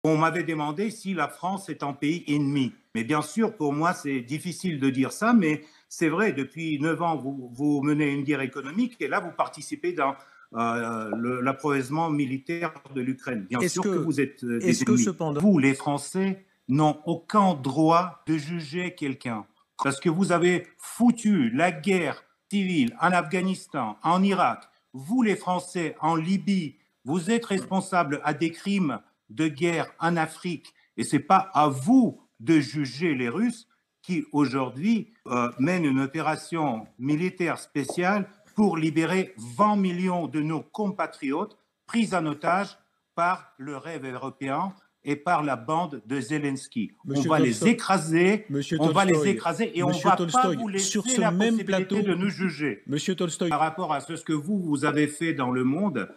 On m'avait demandé si la France est un pays ennemi. Mais bien sûr, pour moi, c'est difficile de dire ça, mais c'est vrai, depuis 9 ans, vous menez une guerre économique et là, vous participez dans l'approvisionnement militaire de l'Ukraine. Bien sûr que vous êtes des est-ce que ennemis. cependant, Vous, les Français, n'ont aucun droit de juger quelqu'un parce que vous avez foutu la guerre civile en Afghanistan, en Irak. Vous, les Français, en Libye, vous êtes responsables à des crimes de guerre en Afrique et ce n'est pas à vous de juger les Russes qui aujourd'hui mènent une opération militaire spéciale pour libérer 20 millions de nos compatriotes pris en otage par le rêve européen et par la bande de Zelensky. On va les écraser, on va les écraser et on ne va pas vous laisser la possibilité de nous juger. Monsieur Tolstoï, Par rapport à ce que vous avez fait dans le monde,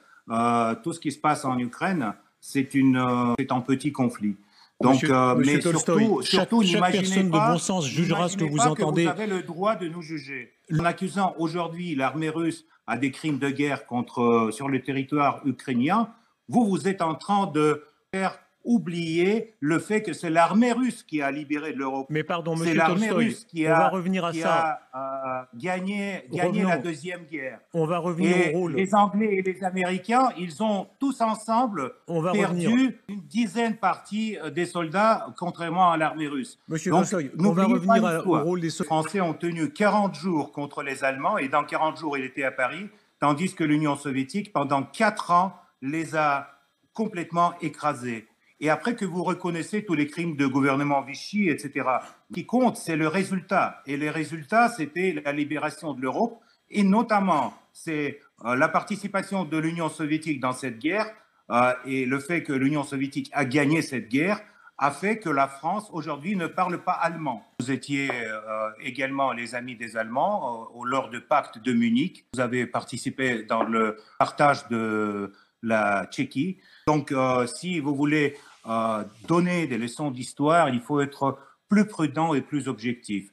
tout ce qui se passe en Ukraine, c'est un petit conflit. Donc, Monsieur mais Tolstoï, surtout chaque personne de bon sens jugera ce que vous entendez. Vous avez le droit de nous juger. En accusant aujourd'hui l'armée russe à des crimes de guerre sur le territoire ukrainien, vous êtes en train de faire oublier le fait que c'est l'armée russe qui a libéré l'Europe. Mais pardon, c'est monsieur l'armée Tolstoï, russe qui on va revenir à ça. a gagné la Deuxième Guerre. On va revenir au rôle. Les Anglais et les Américains, ils ont tous ensemble perdu une dizaine partie des soldats, contrairement à l'armée russe. Monsieur Tolstoï, on va revenir au rôle des soldats. Les Français ont tenu 40 jours contre les Allemands et dans 40 jours, il était à Paris, tandis que l'Union soviétique, pendant 4 ans, les a complètement écrasés. Et après que vous reconnaissez tous les crimes de gouvernement Vichy, etc., ce qui compte, c'est le résultat. Et le résultat, c'était la libération de l'Europe, et notamment, c'est la participation de l'Union soviétique dans cette guerre, et le fait que l'Union soviétique a gagné cette guerre a fait que la France, aujourd'hui, ne parle pas allemand. Vous étiez également les amis des Allemands lors du pacte de Munich. Vous avez participé dans le partage de la Tchéquie. Donc, si vous voulez donner des leçons d'histoire, il faut être plus prudent et plus objectif.